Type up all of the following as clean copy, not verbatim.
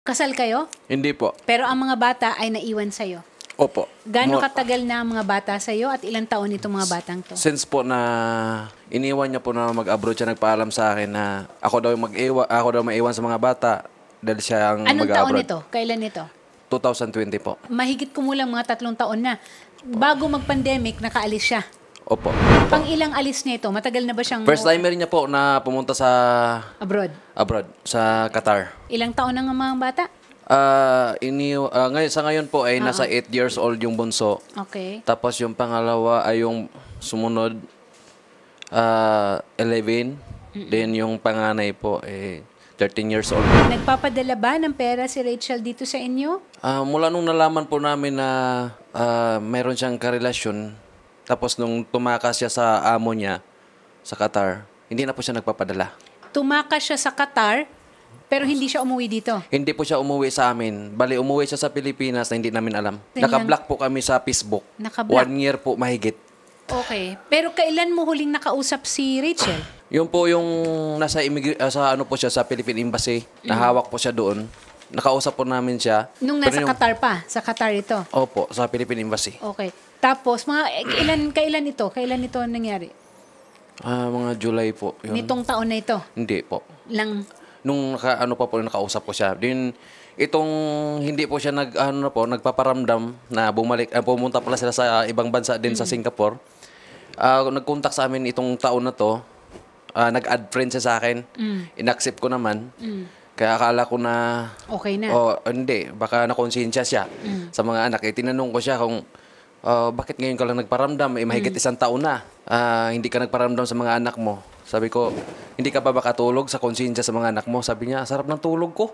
Kasal kayo? Hindi po. Pero ang mga bata ay naiwan sa'yo. Opo. Gaano katagal na ang mga bata sa'yo at ilang taon itong mga batang to? Since po na iniwan niya po na mag-abroad siya, nagpaalam sa akin na ako daw maiwan sa mga bata dahil siya ang Anong taon mag-abroad. ito? Kailan ito? 2020 po. Mahigit kumulang mga 3 taon na. Bago mag-pandemic, nakaalis siya. Opo. Pang ilang alis niya ito? Matagal na ba siyang First timer niya po na pumunta sa abroad? sa Qatar. Ilang taon na ang mga bata? Ngayon po ay nasa 8 years old yung bunso. Okay. Tapos yung pangalawa ay yung sumunod 11. Then yung panganay po 13 years old. Nagpapadala ba ng pera si Rachel dito sa inyo? Mula nung nalaman po namin na mayroon siyang karelasyon, tapos nung tumakas siya sa amo niya sa Qatar, hindi na po siya nagpapadala. Tumakas siya sa Qatar, pero hindi siya umuwi dito. Hindi po siya umuwi sa amin. Bali, umuwi siya sa Pilipinas na hindi namin alam. Ganyan. Naka-block po kami sa Facebook. Naka-block? 1 year po mahigit. Okay. Pero kailan mo huling nakausap si Rachel? Yun po yung nasa sa Philippine Embassy. Nahawak po siya doon. Nakausap po namin siya. Nung nasa Qatar pa? Sa Qatar ito? Opo, sa Philippine Embassy. Okay. Tapos, kailan ito? Kailan ito nangyari? Mga July po. Yun. Nitong taon na ito? Hindi po. Nung nakausap ko siya. Din itong hindi po siya nagpaparamdam na pumunta pala sila sa ibang bansa din sa Singapore. Nag-contact sa amin itong taon na to. Nag-add friend siya sa akin. In-accept ko naman. Kaya akala ko na okay na. Hindi, baka nakonsensya siya sa mga anak. Tinanong ko siya kung bakit ngayon ka lang nagparamdam? Mahigit 1 taon na. Hindi ka nagparamdam sa mga anak mo. Sabi ko, hindi ka ba makatulog sa konsensya sa mga anak mo? Sabi niya, sarap ng tulog ko.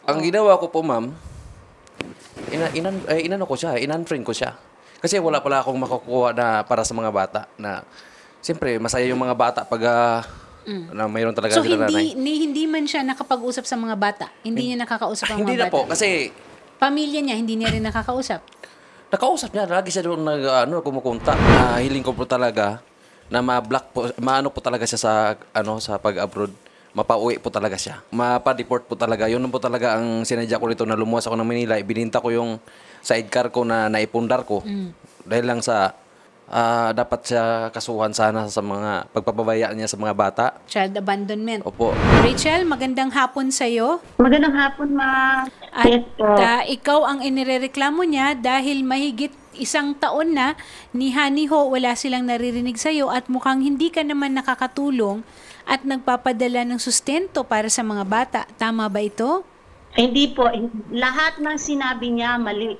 Ang ginawa ko po, ma'am, inano ko siya, in-unfriend ko siya. Kasi wala pala akong makukuha na para sa mga bata na, siyempre, masaya yung mga bata pag na mayroon talaga so, sila nanay. hindi man siya nakapag-usap sa mga bata? Hindi niya nakakausap ang mga bata? Hindi na po, kasi pamilya niya, hindi niya rin nakakausap? Nakausap niya, lagi siya doon kumukunta. Hiling ko po talaga na ma-block po, maano po talaga siya sa pag-abroad. Mapauwi po talaga siya. Mapa-deport po talaga. Yun po talaga ang sinadya ko nito na lumuwas ako ng Manila. Ibininta ko yung sidecar ko na naipundar ko. Dahil lang sa dapat siya kasuhan sana sa mga pagpapabaya niya sa mga bata. Child abandonment. Opo. Rachel, magandang hapon sa'yo. Magandang hapon, ma. At Yes po. ikaw ang inirereklamo niya dahil mahigit 1 taon na ni Haniho wala silang naririnig sa'yo at mukhang hindi ka naman nakakatulong at nagpapadala ng sustento para sa mga bata. Tama ba ito? Hindi po. Lahat ng sinabi niya mali.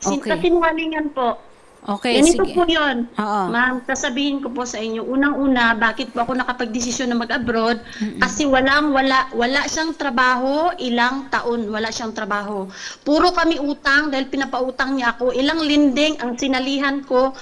Okay. Kasinungalingan po. Okay, Ganito sige. po yun. Oo. Ma'am, sasabihin ko po sa inyo, unang-una, bakit po ako nakapag-desisyon na mag-abroad? Kasi wala siyang trabaho, ilang taon, wala siyang trabaho. Puro kami utang dahil pinapautang niya ako. Ilang linding ang sinalihan ko.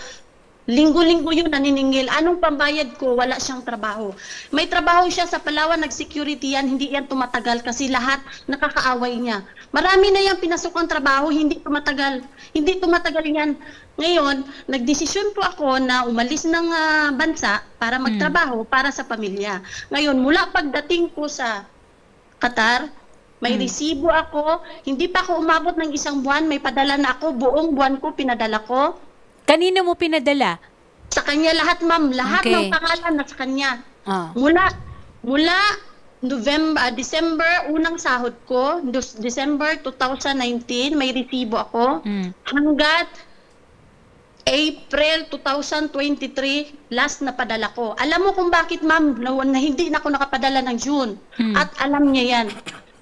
Linggo-linggo yun naniningil. Anong pambayad ko? Wala siyang trabaho. May trabaho siya sa Palawan, nag-security yan, hindi yan tumatagal kasi lahat nakakaaway niya. Marami na yan pinasok ang trabaho, hindi tumatagal. Hindi tumatagal yan. Ngayon, nagdesisyon po ako na umalis ng bansa para magtrabaho para sa pamilya. Ngayon, mula pagdating ko sa Qatar, may resibo ako, hindi pa ako umabot ng 1 buwan, may padala na ako, buong buwan ko pinadala ko. Kanino mo pinadala? Sa kanya lahat, ma'am. Lahat Okay. ng pangalan na sa kanya. Ah. Mula December, unang sahod ko, December 2019, may resibo ako. Hanggat April 2023, last na padala ko. Alam mo kung bakit, ma'am, na hindi na ako nakapadala ng June. At alam niya yan.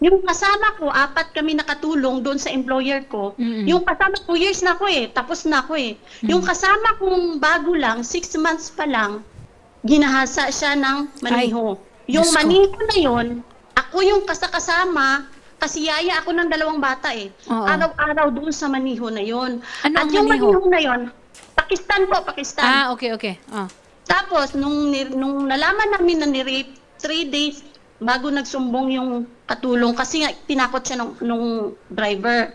Yung kasama ko, 4 kami nakatulong doon sa employer ko. Yung kasama ko, years na ako tapos na ako Yung kasama kong bago lang, 6 months pa lang, ginahasa siya ng maniho. Yung Diyos ko. maniho na yun, ako yung kasama, kasi yaya ako ng 2 bata Oo. Araw-araw doon sa maniho na yun. Ano At ang yung maniho? maniho na yun, Pakistan po, Pakistan. Okay. Tapos, nung nalaman namin na ni-rape, 3 days bago nagsumbong yung katulong kasi nga tinakot siya nung driver.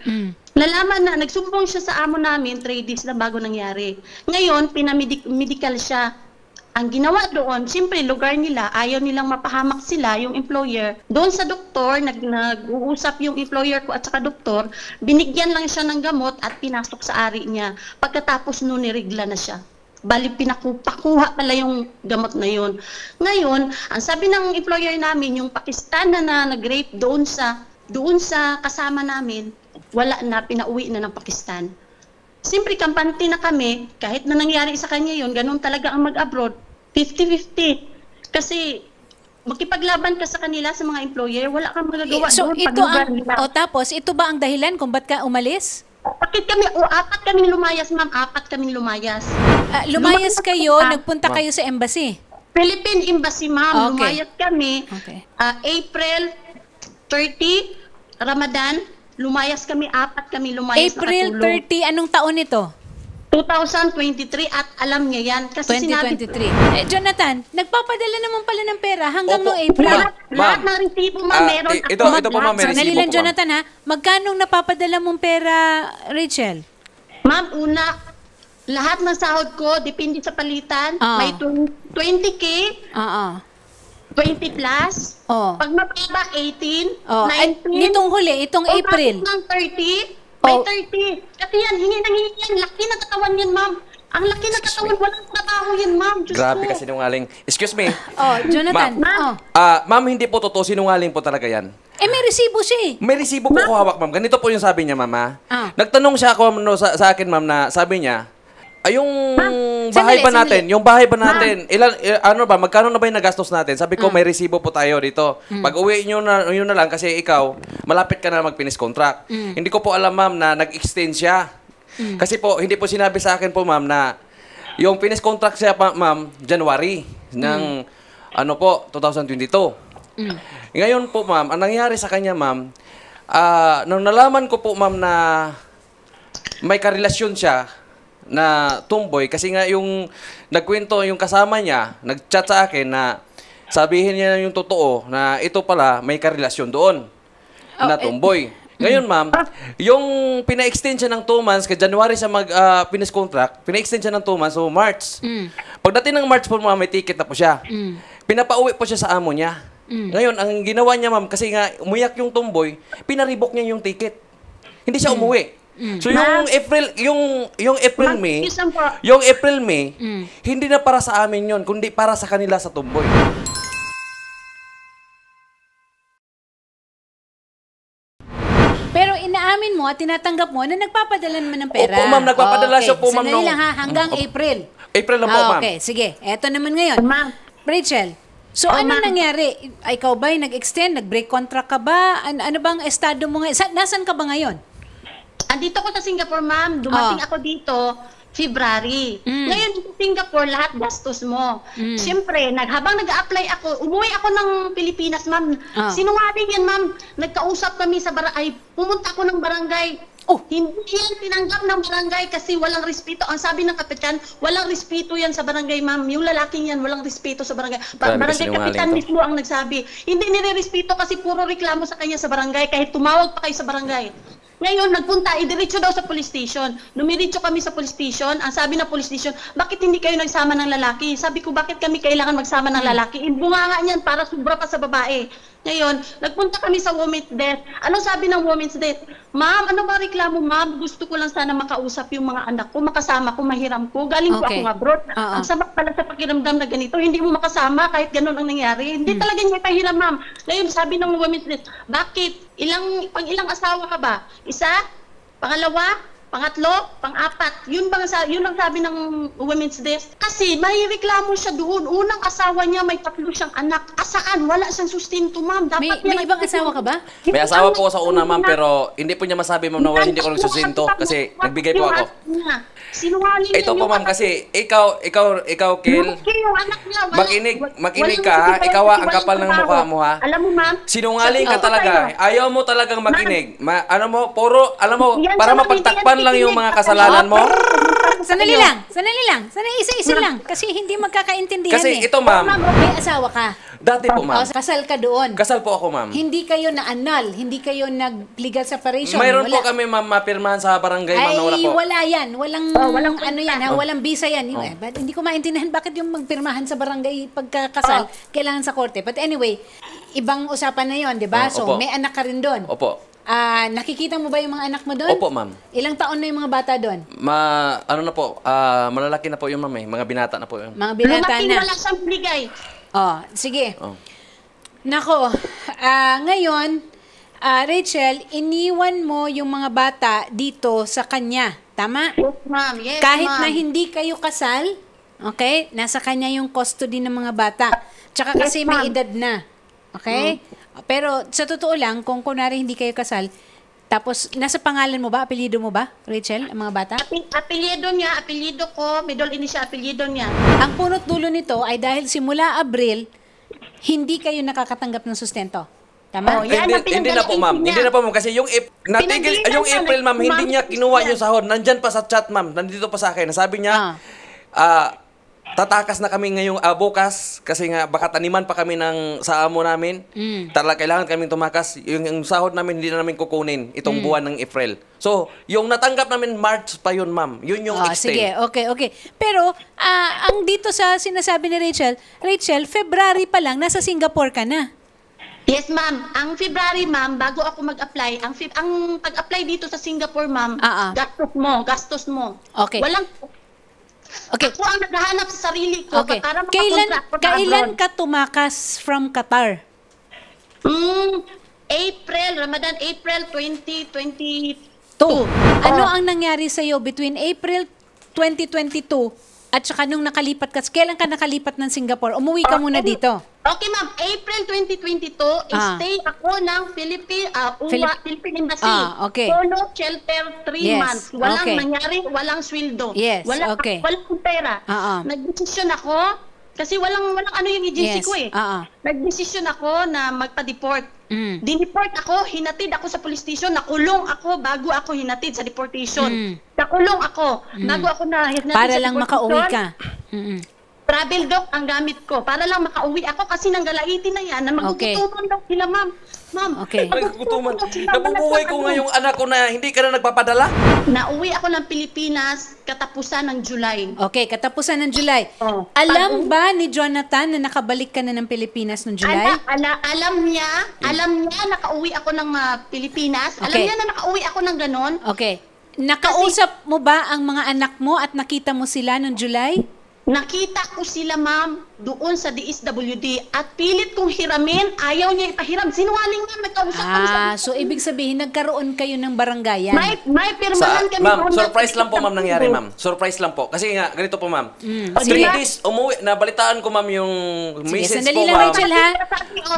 Nalaman na, nagsumbong siya sa amo namin 3 days na bago nangyari. Ngayon, pinamedical siya. Ang ginawa doon, siyempre lugar nila, ayaw nilang mapahamak sila, yung employer. Doon sa doktor, nag-uusap yung employer ko at saka doktor, binigyan lang siya ng gamot at pinasok sa ari niya. Pagkatapos noon, nirigla na siya. Bali, pakuha pala yung gamot na yun. Ngayon, ang sabi ng employer namin, yung Pakistan na nag-rape doon sa kasama namin, wala na, pinauwi na ng Pakistan. Siyempre, kampante na kami, kahit na nangyari sa kanya yun, ganun talaga ang mag-abroad, 50-50. Kasi makipaglaban ka sa kanila, sa mga employer, wala kang magagawa So, doon. ito tapos, ito ba ang dahilan kung ba't ka umalis? Bakit kami, apat kaming lumayas, ma'am, apat kaming lumayas. Lumayas kayo, nagpunta kayo sa embassy. Philippine Embassy, ma'am, Okay. lumayas kami. Okay. April 30, Ramadan, lumayas kami, apat kami lumayas April nakatulong. 30, anong taon ito? 2023 at alam niya yan. Kasi sinabi 2023. Jonathan, nagpapadala naman pala ng pera hanggang Opo. noong April. Ma'am. lahat ng resibo, ma'am, meron ako. ito po, ma'am, may Sandali resibo lang, po, ma'am. Jonathan, ha? Magkano napapadala mong pera, Rachel? Ma'am, una, lahat ng sahod ko, depende sa palitan, Ah. may 20K, Oo. 20 plus. Oh. Pag mababa, 18, Oh, 19. nitong huli, itong April. Ng 30, may Oh. 30. Kasi yan, hingi ng hingi yan. Laki ng katawan yan, ma'am. Ang laki ng katawan, walang trabaho yan, ma'am. Diyos Grabe ko. kasi sinungaling. Excuse me. Oh, Jonathan. Ma'am. Ma'am, hindi po totoo. Sinungaling po talaga yan. May resibo siya eh. May resibo po ko hawak, ma'am. Ganito po yung sabi niya, ma'am. Ah. Nagtanong siya ako sa akin, ma'am, na sabi niya, yung bahay Sandali, ba natin, sandali. yung bahay ba natin, magkano na ba yung nagastos natin? Sabi ko, may resibo po tayo dito. Pag uwi nyo na lang kasi ikaw, malapit ka na mag-finish contract. Hindi ko po alam, ma'am, na nag-extend siya. Kasi po, hindi po sinabi sa akin po, ma'am, na yung finish contract siya, ma'am, January ng 2022. Ngayon po, ma'am, ang nangyari sa kanya, ma'am, nung nalaman ko po, ma'am, na may karelasyon siya na tomboy, kasi nga yung nagkwento yung kasama niya, nag-chat sa akin na sabihin niya yung totoo na ito pala may karelasyon doon na tomboy. Ngayon, ma'am, yung pina-extend siya ng 2 months, kay January siya finish contract, pina-extend siya ng 2 months, so March. Pagdating ng March po, ma'am, may ticket na po siya. Pinapauwi po siya sa amo niya. Ngayon, ang ginawa niya, ma'am, kasi nga umiyak yung tomboy, pinaribok niya yung ticket. Hindi siya umuwi. So yung April May, hindi na para sa amin yon, kundi para sa kanila sa tomboy. Pero inaamin mo at tinatanggap mo na nagpapadala naman ng pera. Opo, ma'am, nagpapadala siya po, ma'am, Sandali nung- lang ha, hanggang April. April na po, ma'am. Okay, sige. Eto naman ngayon. Ma'am. Rachel, so ano ma'am. nangyari? Ikaw ba nag-extend? Nag-break contract ka ba? Ano bang estado mo ngayon? Nasaan ka ba ngayon? Andito ko sa Singapore, ma'am. Dumating ako dito February. Ngayon sa Singapore, lahat gastos mo. Siyempre, habang nag-a-apply ako, umuwi ako ng Pilipinas, ma'am. Sinungaling yan, ma'am. Nagkausap kami sa barangay. Pumunta ako ng barangay. Oh. Hindi yan tinanggap ng barangay kasi walang respeto. Ang sabi ng kapitan, walang respeto yan sa barangay, ma'am. Yung lalaking yan, walang respeto sa barangay. Grabe, Barangay sinungaling kapitan to. mismo ang nagsabi. Hindi nire-respeto kasi puro reklamo sa kanya sa barangay kahit tumawag pa kayo sa barangay. Ngayon, nagpunta, idiretso daw sa police station. Dumiretso kami sa police station. Ang sabi ng police station, bakit hindi kayo nagsama ng lalaki? Sabi ko, bakit kami kailangan magsama ng lalaki? Bunga nga niyan para sobra pa sa babae. Ngayon, nagpunta kami sa women's desk. Anong sabi ng women's desk? Ma'am, ano ba reklamo, ma'am? Gusto ko lang sana makausap yung mga anak ko, makasama ko, mahiram ko. Galing ko Okay. ako abroad. Oo. Ang sama pala sa pakiramdam na ganito, hindi mo makasama kahit ganun ang nangyari. Hindi talaga niya pahiram, ma'am. Ngayon, sabi ng women's desk, bakit? Ilang asawa ka ba? Isa? Pangalawa? Pangatlo? Pang-apat? Yun ang sabi ng women's desk. Kasi may reklamo siya doon. Unang asawa niya, may 3 siyang anak. Asaan? Wala siyang sustento, ma'am. Dapat May ibang asawa ka ba? May asawa po ako sa una, ma'am, pero hindi po niya masabi, ma'am, na wala, hindi ko nagsusinto kasi nagbigay po ako. Sinungaling Ito po, ma'am, kasi ikaw, Kel, yung anak niya, makinig ka, ha? Ikaw, ang kapal ng mukha mo, ha? Alam mo, ma'am, Sinungaling ka sabi ko talaga. sa'yo, Ayaw mo talagang makinig. Para Yan mapagtakpan sa lang yung nakikinig mga ka kasalanan mo. pumunta Sandali lang. Isa-isa lang. Kasi hindi magkakaintindihan Kasi eh. ito, ma'am, May asawa ka. dati po, ma'am. O, kasal ka doon. Kasal po ako, ma'am. Hindi kayo na-annul. Hindi kayo nag-legal separation. Mayroon po kami, ma'am, mapirmahan sa barangay, ma'am, na wala po. Wala yan. Walang, walang ano yan, ha? Walang bisa yan. Hindi ko maintindihan bakit yung magpirmahan sa barangay pagkakasal, kailangan sa korte. But anyway, ibang usapan na yon, di ba? So, Opo. may anak ka rin doon. Opo. Nakikita mo ba yung mga anak mo doon? Opo, ma'am. Ilang taon na yung mga bata doon? Malalaki na po yung, ma'am, eh. Mga binata na po yun. Mga binata Lumating na. wala siyang bigay. Oh, sige. Oh. Nako, ngayon, Rachel, iniwan mo yung mga bata dito sa kanya. Tama? Yes, ma'am. Yes, Kahit ma'am. na hindi kayo kasal, okay? Nasa kanya yung custody ng mga bata. Tsaka kasi Yes, may ma'am. edad na. Okay? Pero sa totoo lang, kung kunwari hindi kayo kasal, tapos nasa pangalan mo ba, apelyido mo ba, Rachel, ang mga bata? Apelyido niya, apelyido ko, middle initial apelyido niya. Ang punot dulo nito ay dahil simula Abril, hindi kayo nakakatanggap ng sustento. Tama? Oh, yan ang Hindi na po, ma'am. pinanggalingan niya. Hindi na po, ma'am. Kasi yung Pinanggalingan yung niya, April, ma'am, hindi ma'am, niya kinuha yan. yung sahod. Nandyan pa sa chat, ma'am. Nandito pa sa akin. Sabi niya, tatakas na kami ngayong bukas kasi nga baka taniman pa kami ng sa amo namin. Talaga kailangan kaming tumakas. Yung sahod namin hindi na namin kukunin itong buwan ng April. So, yung natanggap namin March pa yun, ma'am. Yun yung Sige, extend. okay. Pero, ang dito sa sinasabi ni Rachel, February pa lang, nasa Singapore ka na. Yes, ma'am. Ang February, ma'am, bago ako mag-apply, ang pag-apply dito sa Singapore, ma'am, gastos mo. Okay. Ako ang naghahanap sa sarili ko Okay. para makakontract ko sa Kailan abroad. ka tumakas from Qatar? Ramadan, April 2022. Ano ang nangyari sa'yo between April 2022 at saka nung nakalipat ka? Kailan ka nakalipat ng Singapore? Umuwi ka muna dito. Okay, ma'am. April 2022, stay ako ng Philippine Embassy. Okay. Polo shelter 3 Yes, months. Walang okay. nangyari, walang sweldo. Yes, Walang okay. pera. Nagdesisyon ako kasi walang ano yung agency Yes, ko eh. Nagdesisyon ako na magpa-deport. Dineport ako, hinatid ako sa police station, nakulong ako bago ako hinatid sa deportation. Nakulong ako bago ako na hinatid Para sa lang deportation. makauwi ka. Travel doc ang gamit ko para lang makauwi ako kasi nanggalaiti na yan na magugutuman daw sila, ma'am. Ma'am, Okay. Nagkutuman. Nabubuhay ko nga yung anak ko na hindi ka na nagpapadala. Nauwi ako ng Pilipinas katapusan ng July. Okay, katapusan ng July. Oh. Alam ba ni Jonathan na nakabalik ka na ng Pilipinas noong July? Alam niya nakauwi ako ng Pilipinas. Alam Okay. niya na nakauwi ako ng ganon. Okay. Nakausap mo ba ang mga anak mo at nakita mo sila noong July? Nakita ko sila, ma'am, doon sa DSWD at pilit kong hiramin. Ayaw niya ipahiram. Sinungaling, ma'am. Nagkausap kami sa... So ibig sabihin, nagkaroon kayo ng barangayan. May pirmahan kami Ma'am, doon. surprise lang po, ma'am, nangyari, ma'am. Surprise lang po. Kasi nga, ganito po, ma'am. Sige. 3 days, umuwi, nabalitaan ko, ma'am, yung message sandali po, lang, ma'am. Rachel, ha?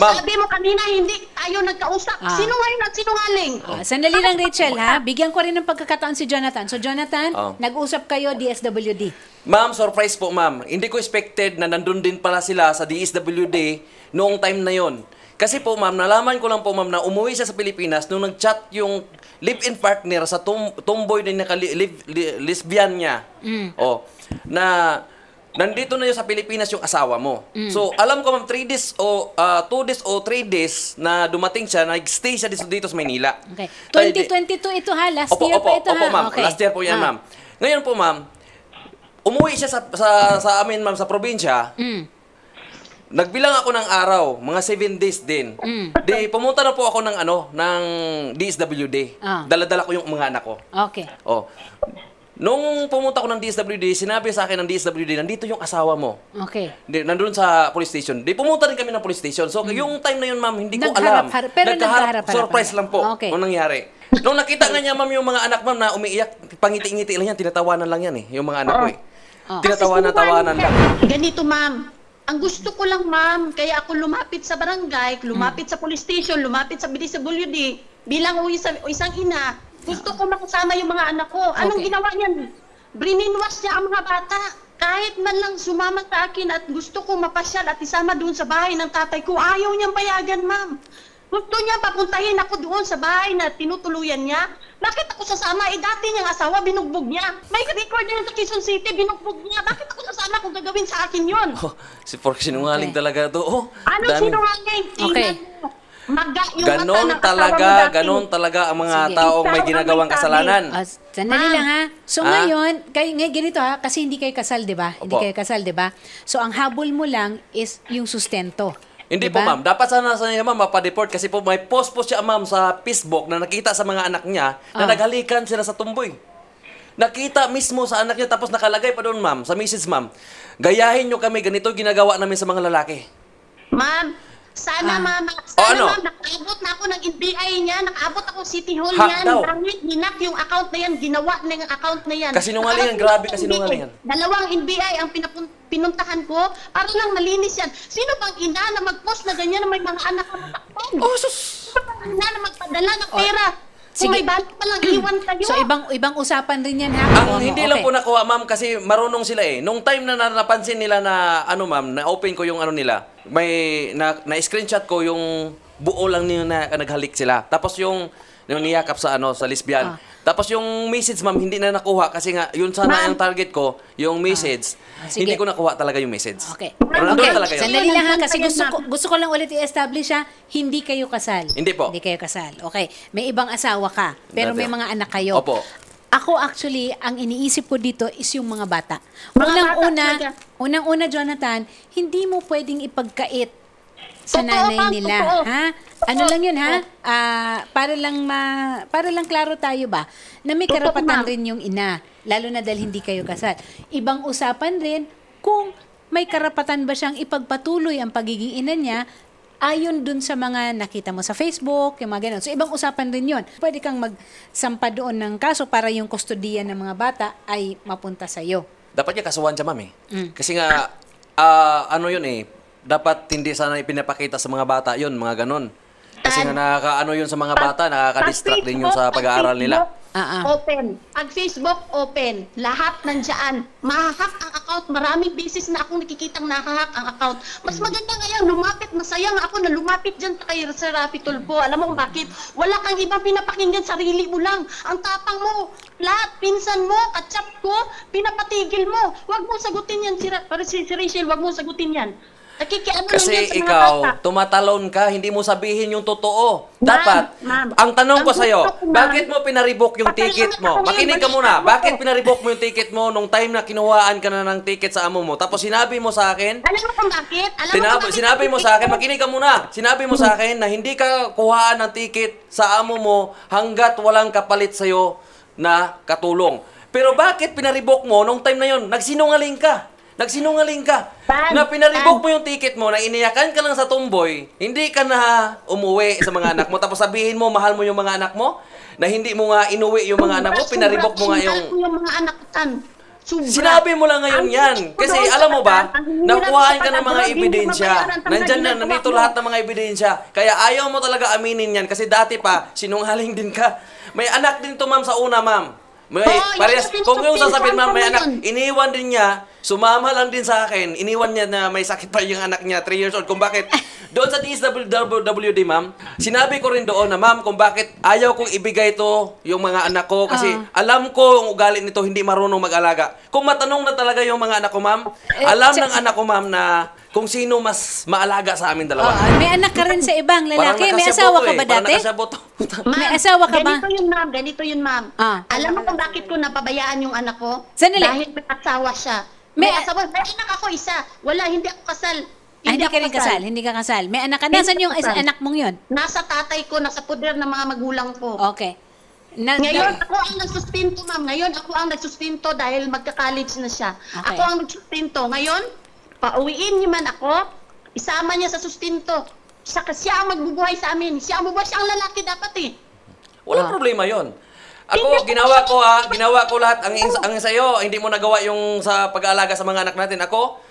Ma'am. Sabi mo kanina, hindi tayo nagkausap. Sinungaling at sinungaling. Sandali lang, Rachel, ha? Bigyan ko rin ng pagkakataon si Jonathan. So, Jonathan, nag-usap kayo DSWD. Ma'am, surprise po, ma'am. Hindi ko expected na nandun din pala sila sa DSWD noong time na yon. Kasi po, ma'am, nalaman ko lang po, ma'am, na umuwi siya sa Pilipinas nung nag-chat yung live-in partner sa tomboy din na lesbian niya. Na nandito na yun sa Pilipinas yung asawa mo. So, alam ko, ma'am, 2 days o 3 days na dumating siya, nag-stay siya dito sa Maynila. Okay. 2022 ito, ha? Last year pa ito, ha? Opo, ma'am. Okay. Last year po yan, ma'am. Ngayon po, ma'am, umuwi siya sa amin, ma'am, sa probinsya. Nagbilang ako ng araw, mga 7 days din. Di pumunta na po ako ng DSWD. Dala-dala ko yung mga anak ko. Okay. Nung pumunta ako ng DSWD, sinabi sa akin ng DSWD, nandito yung asawa mo. Okay. Nandun sa police station. Di pumunta rin kami ng police station. So, yung time na yun, ma'am, hindi ko alam. Pero nagkaharap-harap. Surprise lang po. Okay. Kung nangyari. Nung nakita nga niya, ma'am, yung mga anak, ma'am, na umiiyak, pangiti-ngiti lang yan, tinatawanan lang yan yung mga anak ko eh. Tinatawanan lang. Ganito, ma'am. Ang gusto ko lang, ma'am, kaya ako lumapit sa barangay, lumapit sa police station, lumapit sa DSWD, bilang isang ina, gusto ko makasama yung mga anak ko. Anong ginawa niyan? Brininwash niya ang mga bata. Kahit man lang sumama sa akin at gusto ko mapasyal at isama doon sa bahay ng tatay ko, ayaw niyang payagan, ma'am. Gusto niya papuntahin ako doon sa bahay na tinutuluyan niya Bakit ako sasama? Dati niyang asawa, binugbog niya. May record niya sa Quezon City, binugbog niya. Bakit ako sasama kung gagawin sa akin yun? Si Pork sinungaling talaga to. Ano sinungaling? Okay. Ganon talaga ang mga taong may ginagawang kasalanan. Sandali lang ha. So ngayon, ganito ha, kasi hindi kayo kasal, di ba? Hindi kayo kasal, di ba? So ang habol mo lang is yung sustento. Hindi diba? po, ma'am. Dapat sana niya, ma'am, mapadeport kasi po may post siya, ma'am, sa Facebook na nakita sa mga anak niya na naghalikan sila sa tumboy. Nakita mismo sa anak niya tapos nakalagay pa doon, ma'am, sa message, ma'am. Gayahin nyo kami, ganito ginagawa namin sa mga lalaki. Ma'am, sana ma'am, nakaabot na ako ng NBI niya, nakaabot ako City Hall niya, gamit, hinak yung account na yan, ginawa na yung account na yan. Kasinungalingan, grabe kasinungalingan. Dalawang NBI ang pinuntahan ko, para lang malinis yan. Sino bang ina na mag-post na ganyan na may mga anak na matakpan? Sino bang ina na magpadala ng pera? Kung may balik palang iwan kayo. So ibang usapan rin yan ha? Hindi lang po nakuha, ma'am, kasi marunong sila eh. Nung time na napansin nila na, ma'am, na-open ko yung nila, may na-screenshot ko yung buo lang niyo na naghalik sila. Tapos yung niyakap sa sa lesbian. Tapos yung message, ma'am, hindi na nakuha kasi nga yun sana yung target ko, yung message. Hindi ko nakuha talaga yung message. Okay. Talaga yun. Sandali lang ha, kasi gusto ko lang ulit i-establish ha, hindi kayo kasal. Hindi po. Hindi kayo kasal. Okay. May ibang asawa ka, pero may mga anak kayo. Opo. Ako actually, ang iniisip ko dito is yung mga bata. Unang-una, Jonathan, hindi mo pwedeng ipagkait sa nanay nila, ha? Ano lang 'yun, ha? Para lang klaro tayo ba na may karapatan rin yung ina, lalo na dahil hindi kayo kasal. Ibang usapan rin kung may karapatan ba siyang ipagpatuloy ang pagiging ina niya ayon dun sa mga nakita mo sa Facebook, yung mga ganun. So, ibang usapan rin yun. Pwede kang magsampa doon ng kaso para yung kustodiya ng mga bata ay mapunta sa'yo. Dapat niya kasuhan siya, ma'am, eh. Kasi nga, yun eh, dapat hindi sana ipinapakita sa mga bata yun, mga ganun. Kasi nga nakakaano yun sa mga bata, nakaka-distract din yun sa pag-aaral nila. Open. Pag Facebook, open. Lahat nandiyan. Mahahack ang account. Maraming beses na akong nakikitang nakahack ang account. Mas maganda ngayon, lumapit. Masaya nga ako na lumapit dyan kay Sir Rafi Tulfo. Alam mo kung bakit? Wala kang ibang pinapakinggan, sarili mo lang. Ang tapang mo. Lahat, pinsan mo, katsap ko, pinapatigil mo. Huwag mong sagutin yan, si Rachel, huwag mong sagutin yan. Kasi ikaw, tumatalon ka, hindi mo sabihin yung totoo. Dapat, ang tanong ko sa'yo, bakit mo pinaribok yung ticket mo? Makinig ka muna, bakit pinaribok mo yung ticket mo nung time na kinuhaan ka na ng ticket sa amo mo? Tapos sinabi mo sa akin, alam mo kung bakit? Sinabi mo sa akin, makinig ka muna, sinabi mo sa akin na hindi ka kuhaan ng ticket sa amo mo hanggat walang kapalit sa'yo na katulong. Pero bakit pinaribok mo nung time na yon? Nagsinungaling ka. Na pinaribok mo yung ticket mo, na iniyakan ka lang sa tumboy, hindi ka na umuwi sa mga anak mo, tapos sabihin mo, mahal mo yung mga anak mo, na hindi mo nga inuwi yung mga anak mo, pinaribok mo nga yung mga anak tan. Sinabi mo lang ngayon yan. Kasi alam mo ba, nakuhaan ka ng mga ebidensya. Nandyan na, nandito lahat ng mga ebidensya. Kaya ayaw mo talaga aminin yan. Kasi dati pa, sinungaling din ka. May anak din to, ma'am, sa una, ma'am. Parehas, kung yung sasabihin, ma'am, may anak, iniwan din niya, sumama lang din sa akin, iniwan niya na may sakit pa yung anak niya, 3 years old. Kung bakit, doon sa DSWD, ma'am, sinabi ko rin doon na, ma'am, kung bakit ayaw kong ibigay to yung mga anak ko, kasi alam ko yung ugali nito, hindi marunong mag-alaga. Kung matanong na talaga yung mga anak ko, ma'am, alam ng anak ko, ma'am, na kung sino mas maalaga sa amin dalawa. May anak ka rin sa ibang lalaki. May asawa ka ba dati? May asawa ka ba? Ganito yun, ma'am. Alam mo kung bakit ko napabayaan yung anak ko? Sandali. Dahil may asawa siya. May anak ako isa. Wala, hindi ako kasal. Hindi ka rin kasal. Hindi ka kasal. May anak ka. Nasaan yung anak mong yun? Nasa tatay ko, nasa poder ng mga magulang ko. Okay. Ngayon, ako ang nagsustinto, ma'am. Ngayon, ako ang nagsustinto dahil magka-college na siya. Okay. Ako ang nagsustinto. Ngayon, pauwiin niyo man ako, isama niya sa sustinto. Siya ang magbubuhay sa amin. Siya ang bubuhay. Siya ang lalaki dapat eh. Walang problema yon. Ako, ginawa ko lahat. Ang sa'yo, hindi mo nagawa yung sa pag-aalaga sa mga anak natin. Ako,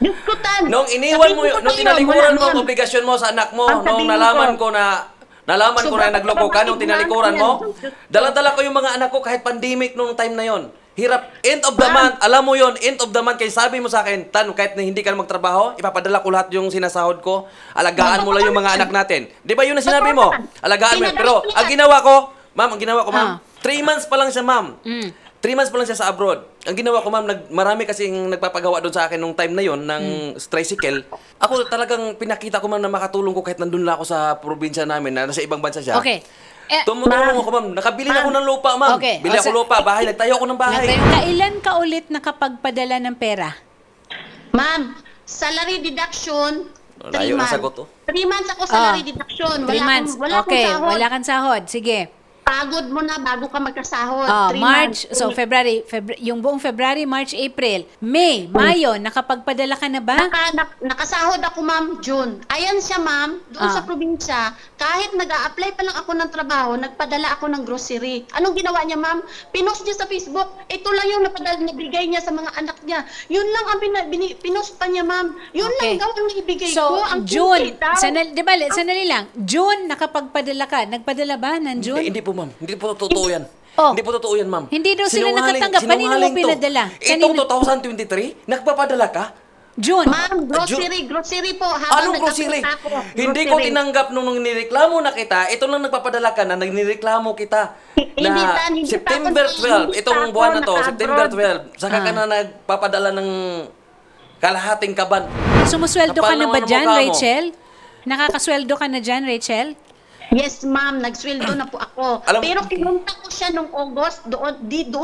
nung iniwan mo, nung tinalikuran mo ang obligasyon mo sa anak mo, nung nalaman ko na nagloko ka, nung tinalikuran mo, dala-dala ko yung mga anak ko kahit pandemic nung time na yon. Hirap. End of the month. Alam mo yon, end of the month. Kaya sabi mo sa akin, Tan, kahit na hindi ka na magtrabaho, ipapadala ko lahat yung sinasahod ko. Alagaan mo lang yung mga anak natin. Di ba yun ang sinabi mo? Alagaan mo. Pero ang ginawa ko, ma'am, 3 3 months pa lang siya, ma'am. Mm. 3 months pa lang siya sa abroad. Ang ginawa ko, ma'am, marami kasing nagpapagawa doon sa akin nung time na yon ng tricycle. Ako talagang pinakita ko, ma'am, na makatulong ko kahit nandun lang ako sa probinsya namin, na nasa ibang bansa siya. Okay. Tumutulong ako, ma'am. Nakabili na ako ng lupa, ma'am. Okay. Bili ako lupa, bahay. Nagtayo ako ng bahay. Kailan ka ulit nakapagpadala ng pera? Ma'am, salary deduction, 3 Layo ang months. sagot, oh. 3 months ako salary deduction. 3 months. Wala akong Okay, sahod. wala kang sahod. Sige. Pagod mo na bago ka magkasahod. 3 March, months. so February, yung buong February, March, April, May, Mayo, nakapagpadala ka na ba? Nakasahod ako, ma'am, June. Ayan siya, ma'am, doon sa probinsya. Kahit nag-a-apply pa lang ako ng trabaho, nagpadala ako ng grocery. Anong ginawa niya, ma'am? Pinost niya sa Facebook. Ito lang yung nabigay niya sa mga anak niya. Yun lang ang pinost pa niya, ma'am. Yun lang daw ang ibigay ko. So, Ang June, kunti daw. sanali lang, June, nakapagpadala ka. Nagpadala ba ng June? Hindi po, ma'am. Hindi po totoo yan. Oh. Hindi po totoo yan, ma'am. Hindi daw sila Sinungaling- nakatanggap. Kanino mo sinungaling to. pinadala? Itong Kanino? 2023, nagpapadala ka? June. Ma'am, grocery po. Habang Anong grocery? nag-apply ako, Hindi ko grocery. tinanggap nung nireklamo na kita. Ito lang nagpapadala ka na nagnireklamo kita. Hindi Na pa, hindi pa September ako- 12, hindi itong pa buwan ako na to, September naka-abroad. 12, saka ka na nagpapadala ng kalahating kaban. Sumusweldo ka Kapal na ba naman ang dyan, mukha mo. Rachel? Nakakasweldo ka na dyan, Rachel? Yes, ma'am, nagsweldo na po ako. Alam- Pero kinunta ko siya nung August, doon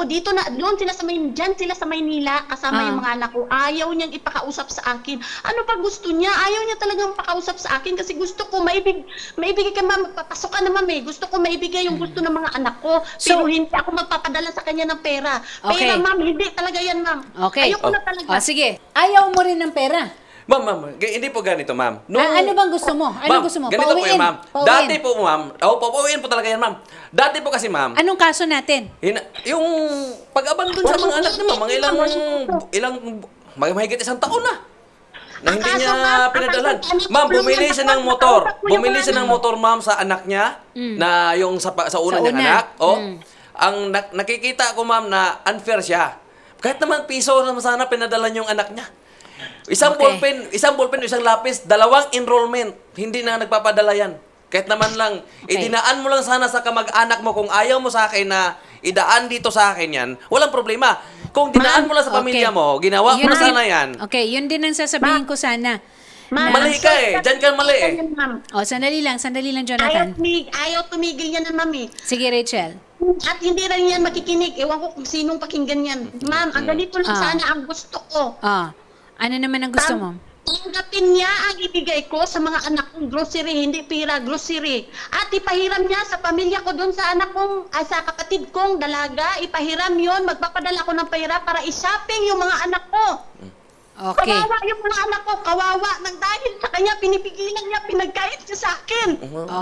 sila sa dyan sila sa Maynila, kasama yung mga anak ko. Ayaw niyang ipakausap sa akin. Ano pa gusto niya? Ayaw niya talagang pakausap sa akin kasi gusto ko maibigay ka, ma'am, papasok ka na, ma'am, gusto ko maibigay yung gusto ng mga anak ko. Pero hindi ako magpapadala sa kanya ng pera. Okay. Pera, ma'am, hindi talaga yan, ma'am. Okay. Ayaw ko na talaga. Sige. Ayaw mo rin ng pera. Ma'am, hindi po ganito, ma'am. Ano bang gusto mo? Ano gusto mo? Ganito po Pauwiin? yan, ma'am. Pauwiin? Dati po, ma'am. Pauwiin po talaga yan, ma'am. Dati po kasi, ma'am, Anong kaso natin? yung pag-abandon sa mga anak niya, ma'am, mga mahigit 1 taon na. Na hindi Ang kaso, niya ma'am, pinadalan. ang kaso, Ma'am, bumili tulungan siya ako, ng motor. nakausap ko yung Bumili mga siya ng motor, ma'am, sa anak niya, na yung sa una Sa niyang una. anak. Ang nakikita ko, ma'am, na unfair siya. Kahit naman piso naman sana pinadalan yung anak niya. Isang Okay. ballpen, isang lapis, 2 enrollment. Hindi na nagpapadala yan. Kahit naman lang, idinaan mo lang sana sa kamag-anak mo kung ayaw mo sa akin na idaan dito sa akin yan, walang problema. Kung dinaan mo lang sa pamilya mo, ginawa mo na sana yan. Okay, yun din ang sasabihin ko sana. Ma'am, Mali ka eh. Diyan ka mali eh. Ma'am. Sandali lang, Jonathan. Ayaw tumigil yan, ma'am, eh. Sige, Rachel. At hindi rin yan makikinig. Ewan ko kung sinong pakinggan yan. Ma'am, ang ganito lang sana ang gusto ko. Ano naman ang gusto mo? Tanggapin niya ang ibigay ko sa mga anak kong grocery, hindi pira, grocery. At ipahiram niya sa pamilya ko doon sa anak kong, sa kapatid kong dalaga, ipahiram yon, magpapadala ko ng pera para i-shopping yung mga anak ko. Okay. Kawawa yung mga anak ko, kawawa. Nang dahil sa kanya, pinipigilan niya, pinagkait siya sa akin.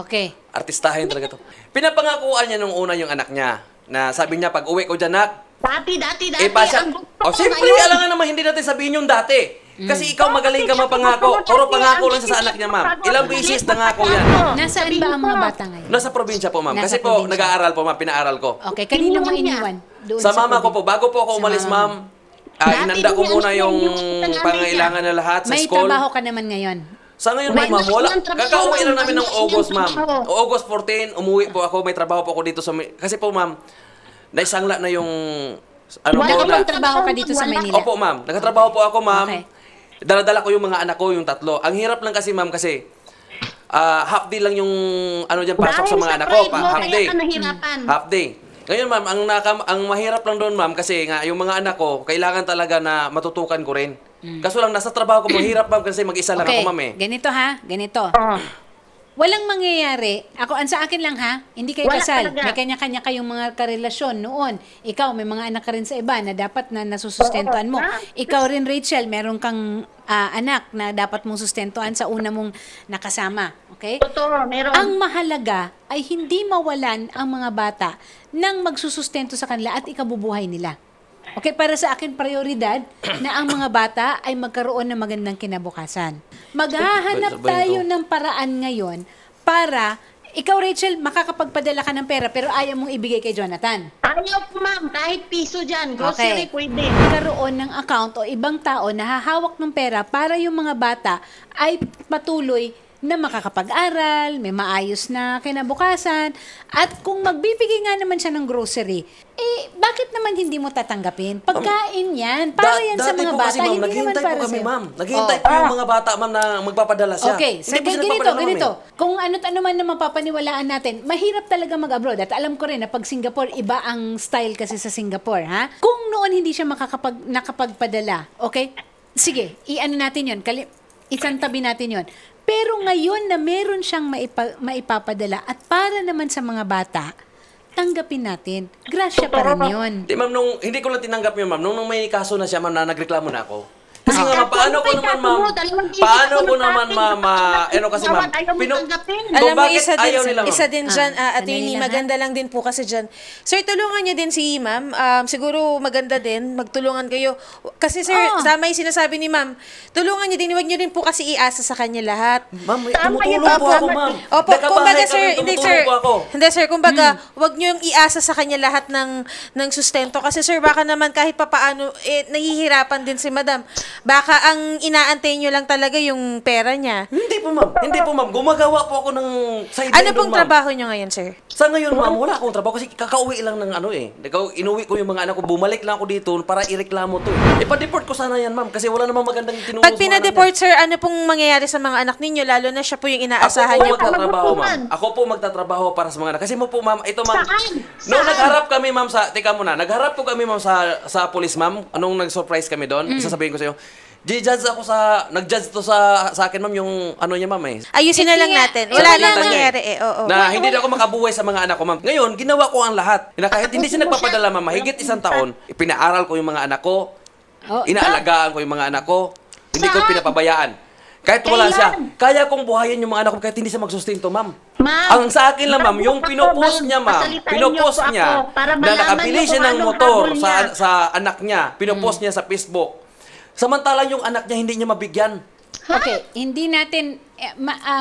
Okay. Artistahin talaga to. Pinapangakuan niya nung una yung anak niya. Na sabi niya, pag uwi ko dyan, nak, Dati, siya. ang gusto ko Siyempre, ngayon. alangan naman hindi natin sabihin yung dati. Kasi ikaw magaling ka mapangako. Puro pangako lang siya sa anak niya, ma'am. Ilang beses nangako yan. Nasaan ba ang mga bata ngayon? Nasa probinsya po, ma'am. Nasa Kasi po, probinsya. nag-aaral po, ma'am. Pinaaral ko. Okay, kanino mo Iniwan niya. iniwan? Doon Sa mama ko probinsya. po, bago po ako Sa umalis, mama ma'am, inanda ko muna yung pangailangan na lahat sa May school. trabaho ka naman ngayon. Sa ngayon, ma'am, wala. Kakauwi lang namin ng August, ma'am. August 14, umuwi po ako. May trabaho po ako dito sa... Kasi po, ma'am, naisangla na yung... Ano Wala po ka na... bang Trabaho ka dito sa Manila? Opo, ma'am. Nakatrabaho po ako, ma'am. Okay. Dala-dala ko yung mga anak ko, yung 3. Ang hirap lang kasi, ma'am, kasi half day lang yung ano diyan pasok sa mga anak ko, half day. Half day. Ngayon, ma'am, ang mahirap lang doon, ma'am, kasi nga yung mga anak ko, kailangan talaga na matutukan ko rin. Kaso lang nasa trabaho ko mahirap, ma'am, kasi mag-isa lang Okay, ako, ma'am, eh. ganito ha, ganito. Walang mangyayari, ang sa akin lang ha, hindi kayo Wala kasal. talaga. May kanya-kanya kayong mga karelasyon noon. Ikaw, may mga anak ka rin sa iba na dapat na nasusustentuhan mo. Ikaw rin, Rachel, meron kang anak na dapat mong sustentuhan sa una mong nakasama. Okay? Totoo, meron. Ang mahalaga ay hindi mawalan ang mga bata ng magsusustento sa kanila at ikabubuhay nila. Okay, para sa akin, prioridad na ang mga bata ay magkaroon ng magandang kinabukasan. Maghahanap tayo ng paraan ngayon para, ikaw Rachel, makakapagpadala ka ng pera pero ayaw mong ibigay kay Jonathan. Ayaw po, ma'am, kahit piso dyan, grocery pwede. Magkaroon ng account o ibang tao na hahawak ng pera para yung mga bata ay patuloy na makakapag-aral, may maayos na kinabukasan, at kung magbibigay nga naman siya ng grocery, bakit naman hindi mo tatanggapin? Pagkain yan, para yan sa Dati mga po bata, kasi, ma'am, hindi naman naghihintay para po kami, sa'yo. ma'am. Naghihintay po yung mga bata, ma'am, na magpapadala siya. Okay, Hindi po siya ganito, nagpapadala, ma'am, ganito. Kung ano't ano man na mapapaniwalaan natin, mahirap talaga mag-abroad. At alam ko rin na pag Singapore, iba ang style kasi sa Singapore, ha? Kung noon hindi siya nakapagpadala, okay? Sige, i-ano natin yun. Isantabi natin yun. Pero ngayon na meron siyang maipapadala at para naman sa mga bata, tanggapin natin. Grasya pa rin yun. Di, ma'am, hindi ko lang tinanggap yun, ma'am. Nung may kaso na siya, ma'am, na nagreklamo na ako. Kasi nga, ma'am, paano ko naman, ma'am, kasi, ma'am, Alam mo, ayaw nila, ma'am? isa din dyan, Sandali attorney, lang, maganda lang din po kasi dyan. Sir, tulungan niyo din si ma'am. Siguro maganda din, magtulungan kayo. Kasi sir, tama yung sinasabi ni ma'am, tulungan niyo din, huwag niyo rin po kasi iasa sa kanya lahat. Ma'am, tumutulong po ako, ma'am. Opo, kumbaga sir, hindi sir, kumbaga, wag niyo yung iasa sa kanya lahat ng sustento. Kasi sir, baka naman kahit papaano, nahihirapan din si madam. Baka ang inaantay niyo lang talaga yung pera niya. Hindi po, ma'am. Hindi po, ma'am. Gumagawa po ako ng sideline Ano pong doon, ma'am. trabaho niyo ngayon, sir? Sa ngayon, ma'am, wala akong trabaho kasi kakauwi lang ng inuwi ko yung mga anak ko, bumalik lang ako dito para ireklamo to. Ipa-deport ko sana yan, ma'am, kasi wala namang magandang tinulong. Pag pinadeport, sir, ano pong mangyayari sa mga anak ninyo? Lalo na siya po yung inaasahan niyo po. Ako po magtatrabaho para sa mga anak. Kasi mo po, ma'am, ito, ma'am. Noong nagharap kami, ma'am, nagharap po kami, ma'am, sa police, ma'am. Anong nag-surprise kami doon? Sasabihin ko sa iyo, nag-judge to sa akin, ma'am, yung ano niya, ma'am, eh. Ayusin na lang natin. Wala lang mangyayari eh. Oo. Na hindi na ako makabuhay sa mga anak ko, ma'am. Ngayon, ginawa ko ang lahat. Na kahit hindi siya nagpapadala, ma'am, mahigit 1 taon, pinaaral ko yung mga anak ko, inaalagaan ko yung mga anak ko, hindi ko pinapabayaan. Kahit wala siya, kaya kong buhayin yung mga anak ko kahit hindi siya magsustinto, ma'am. Ang sa akin lang, ma'am, yung pinopost niya, ma'am, pinopost niya na nakabili siya ng motor sa anak niya, pinopost niya sa Facebook. Samantalang yung anak niya hindi niya mabigyan. Okay, hindi natin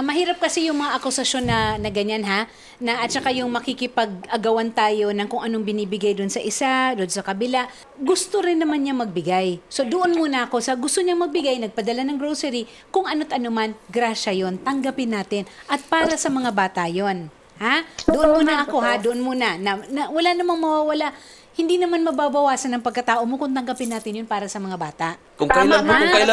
mahirap kasi yung mga akusasyon na ganyan, ha, na at saka yung makikipag-agawan tayo ng kung anong binibigay doon sa isa, doon sa kabila. Gusto rin naman niya magbigay. So doon muna ako sa gusto niyang magbigay, nagpadala ng grocery, kung ano't ano man, grasya yon, tanggapin natin. At para sa mga bata yon, ha? Doon muna ako, ha, doon muna. Na wala namang mawawala. Hindi naman mababawasan ng pagkatao mo kung tanggapin natin yun para sa mga bata. Kung kailan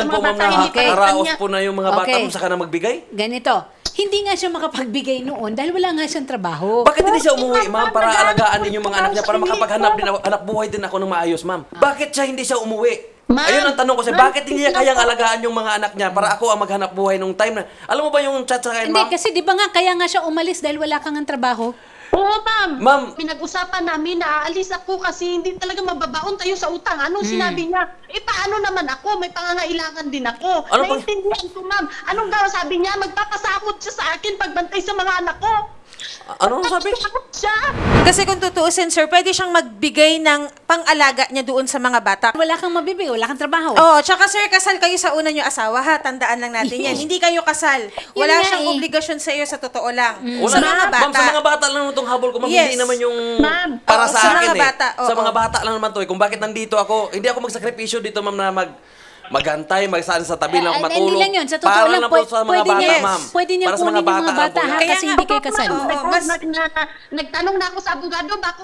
po, ma'am, nakaraos po na yung mga bata mo saka na magbigay? Ganito, hindi nga siya makapagbigay noon dahil wala nga siyang trabaho. Bakit hindi siya umuwi, ma'am, para alagaan din yung mga anak niya, para hanap buhay din ako ng maayos, ma'am? Bakit siya hindi siya umuwi? Ayun ang tanong ko siya, bakit hindi niya kayang alagaan yung mga anak niya para ako ang maghanap buhay nung time na... Alam mo ba yung chat sa akin, ma'am? Hindi, kasi di ba nga kaya nga siya umalis dahil wala kang trabaho? Oo, ma'am. Ma'am. Pinag-usapan namin na aalis ako kasi hindi talaga mababaon tayo sa utang. Anong sinabi niya? Paano naman ako? May pangangailangan din ako. Naintindihan ko, ma'am. Anong daw sabi niya? Magpapasakot siya sa akin pagbantay sa mga anak ko. Ano sabi? Kasi kung tutuusin, sir, pwede siyang magbigay ng pang-alaga niya doon sa mga bata. Wala kang mabibigay, wala kang trabaho. Oo, tsaka sir, kasal kayo sa una niyo asawa, ha? Tandaan lang natin yan. Hindi kayo kasal. Wala siyang obligasyon sa iyo sa totoo lang. Sa mga bata. Ma'am, sa mga bata lang naman itong habol ko, ma'am. Yes. Hindi naman yung Ma'am, para sa sa akin, mga bata, Sa mga bata lang naman to, eh. Kung bakit nandito ako, hindi ako magsakripisyo dito, ma'am, na maghantay, magsaan sa tabi lang ako matulog. Hindi lang yun. Sa totoo lang, po sa mga bata, ma'am. Pwede niya Para sa kunin yung mga bata, ang ha? buhay. Kasi hindi kayo kasal. Nagtanong na ako sa abogado, bako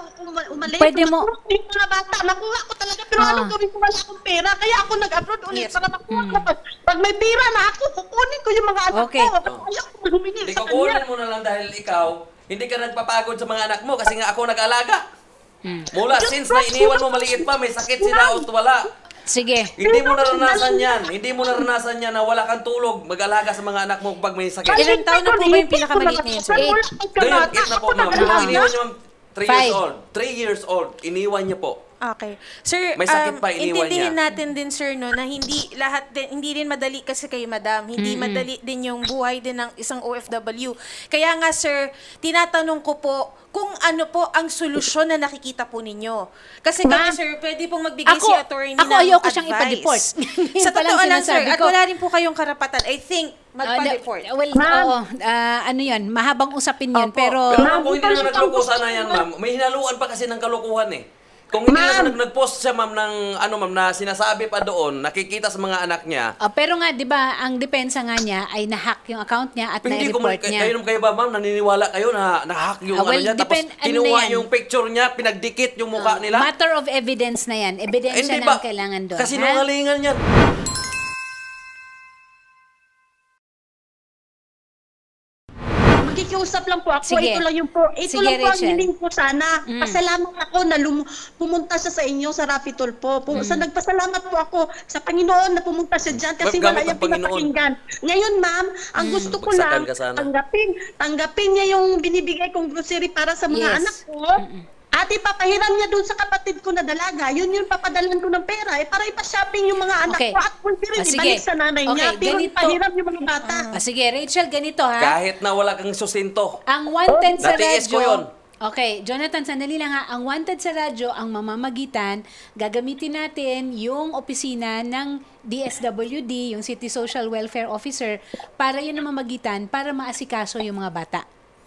umalis. Pwede mo- Yung mga bata, nakuha ko talaga. Pero anong gawin ko, wala akong pera. Kaya ako nag-abroad ulit para makuha ko. Pag may pera na ako, kukunin ko yung mga anak Okay. ko. Ayaw ko humingi Hindi sa ko kunin kanya. mo na lang dahil ikaw, hindi ka nagpapagod sa mga anak mo kasi nga ako nag-alaga. Mula since na iniwan mo maliit pa, may sakit sila o wala. Sige. Hindi mo naranasan yan. Hindi mo naranasan yan na wala kang tulog, mag-alaga sa mga anak mo pag may sakit. Ilang taon na po ba yung pinakamaliit ngayon, sir? Ngayon, 8 na po, ma'am. Yung iniwan niyo, ma'am, 3 years 5. old. 3 years old, iniwan niyo po. Okay. Sir, May sakit pa, iniwan intindihin niya. natin din, sir, no, na hindi rin madali kasi kay madam. Hindi madali din yung buhay din ng isang OFW. Kaya nga, sir, tinatanong ko po kung ano po ang solusyon na nakikita po ninyo. Kasi kami, sir, pwede pong magbigay si attorney ng ayoko advice. siyang ipa-deport. Sa Yun pa lang totoo lang, sir, sinasabi at ko. wala rin po kayong karapatan. I think, magpa-deport. Oo. Ano yun, mahabang usapin yun. Opo. Pero, Pero ma'am, kung hindi naman nagloko sana yan, ma'am, may hinaluan pa kasi ng kalokohan eh. Kung hindi na Ma'am. siya nag-post siya, ma'am, ng ano, ma'am, na sinasabi pa doon, nakikita sa mga anak niya. Pero nga, di ba, ang depensa nga niya ay na-hack yung account niya at Hindi ko na-report niya. kayo ba, ma'am, naniniwala kayo na na-hack yung Well, ano niya, tapos ano na kinuha yan? yung picture niya, pinagdikit yung mukha nila? Matter of evidence na yan. Ebidensya na ang kailangan doon. Kasi ha? nungalingan yan. Makikiusap lang po ako. Sige. Ito lang yung po. Ito Sige, lang po ang Rachel. hiling ko sana. Pasalamat ako na pumunta siya sa inyo sa Rapitol po. Sa nagpasalamat po ako sa Panginoon na pumunta siya dyan kasi Ma'am, wala gamit yung ang Panginoon. pinapakinggan. Ngayon, ma'am, ang gusto ko Bagsakan lang ka sana. tanggapin niya yung binibigay kong grocery para sa mga Yes. anak ko. At ipapahiram niya doon sa kapatid ko na dalaga. Yun yung papadalan ko ng pera. Para ipashopping yung mga anak Okay. ko. At kung rin Sige. ibalik sa nanay niya. Okay, Pero ganito. ipahiram yung mga bata. Sige, Rachel, ganito ha. Kahit na wala kang sustento. Ang wanted sa Natiis ko radyo... yun. Okay, Jonathan, sandali lang ha. Ang wanted sa radyo, ang mamamagitan, gagamitin natin yung opisina ng DSWD, yung City Social Welfare Officer, para yun ang mamagitan, para maasikaso yung mga bata.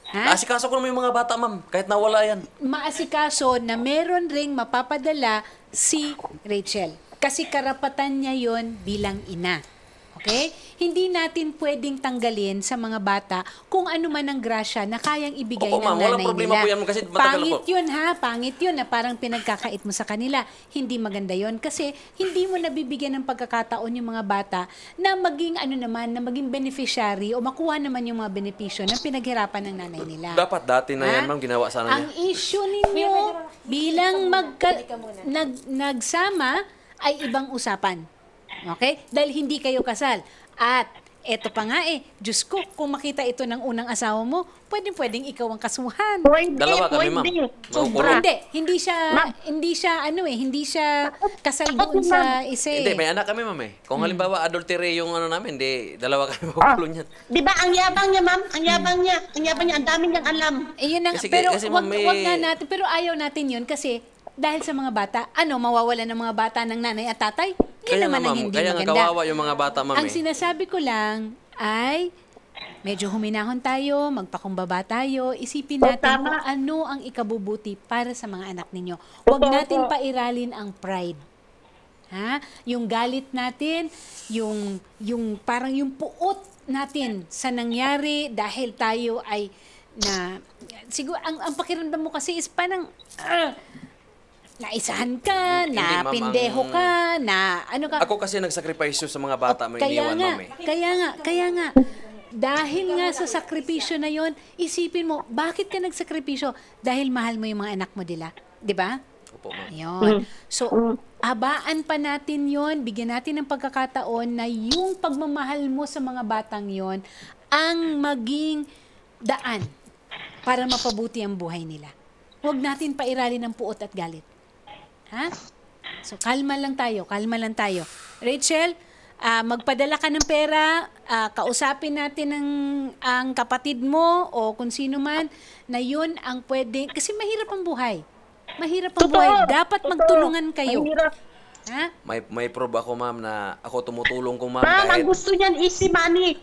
Ha? Asikaso ko naman yung mga bata, ma'am. Kahit nawala yan. Maasikaso na meron ring mapapadala si Rachel. Kasi karapatan niya yon bilang ina. Okay? Hindi natin pwedeng tanggalin sa mga bata kung ano man ang grasya na kayang ibigay Opo, ng ma'am. nanay Walang problema nila. po yan kasi matagal na Pangit po. yun ha, pangit yun na parang pinagkakait mo sa kanila. Hindi maganda yun kasi hindi mo nabibigyan ng pagkakataon yung mga bata na maging ano naman, na maging beneficiary o makuha naman yung mga benepisyo na pinaghirapan ng nanay nila. Dapat dati na yan, Ha? ma'am. Ginawa sana Ang niya. issue ninyo bilang nagsama ay ibang usapan. Okay? Dahil hindi kayo kasal. At eto pa nga Diyos ko, kung makita ito ng unang asawa mo, pwedeng ikaw ang kasuhan. Pwede, Dalawa kami, ma'am. pwede. Makukulong. Hindi, hindi siya kasal doon sa isa Hindi, may anak kami, ma'am eh. Kung halimbawa adultery yung ano namin, di dalawa kami makukulong yan. Di ba ang yabang niya, ma'am? Ang yabang niya, ang dami niyang alam. Yun ang, Kasi- pero kasi, wag ma'am, may- nga natin, pero ayaw natin yun kasi dahil sa mga bata, mawawala ng mga bata ng nanay at tatay? Yun Kaya naman nga, ang ma'am. hindi Kaya nga maganda. kawawa yung mga bata, ma'am Ang eh. sinasabi ko lang ay medyo huminahon tayo, magpakumbaba tayo, isipin natin tama. kung ano ang ikabubuti para sa mga anak ninyo. Huwag natin pairalin ang pride. Ha? Yung galit natin, yung parang yung puot natin sa nangyari dahil tayo ay siguro ang pakiramdam mo kasi is parang naisahan ka, Hindi, na ma'am, pindeho ka, na ano ka. Ako kasi nagsakripisyo sa mga bata mo Kaya iniwan, nga, ma'am eh. kaya nga. Dahil nga sa sakripisyo na yon, isipin mo, bakit ka nagsakripisyo? Dahil mahal mo yung mga anak mo, di ba? Opo, ma'am. Yun. So, abaan pa natin yon, bigyan natin ng pagkakataon na yung pagmamahal mo sa mga batang yon ang maging daan para mapabuti ang buhay nila. Huwag natin pairalin ng puot at galit. Ha? So, kalma lang tayo. Rachel, magpadala ka ng pera, kausapin natin ang kapatid mo o kung sino man na yun ang pwede. Kasi mahirap ang buhay. Dapat magtulungan kayo. Ang hirap. Ha? May prove ako, ma'am, na ako tumutulong ko, ma'am. Ma'am, ang Kahit gusto niyan easy money.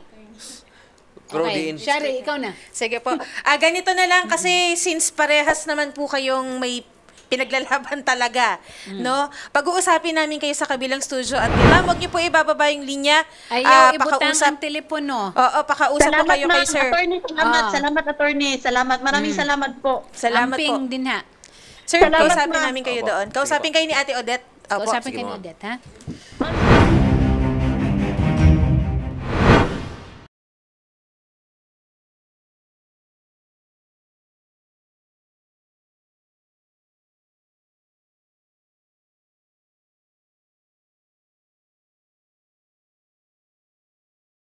pero Okay, Shari, ikaw na. Sige po. Ganito na lang kasi since parehas naman po kayong may pinaglalaban talaga, no? Pag-uusapin namin kayo sa kabilang studio at ma'am, huwag niyo po ibababa yung linya. Ayaw ibutang ang telepono. Oo, pakausap po kayo ma'am. kay sir. Attorney, salamat. Ah. Salamat, attorney. Salamat. Maraming salamat po. Salamat Amping po. din ha. Sir, Salamat, kausapin ma'am. namin kayo Opo. doon. Kausapin kayo ni Ate Odette. Opo. Kausapin sige, kayo ni ma'am. Odette, ha?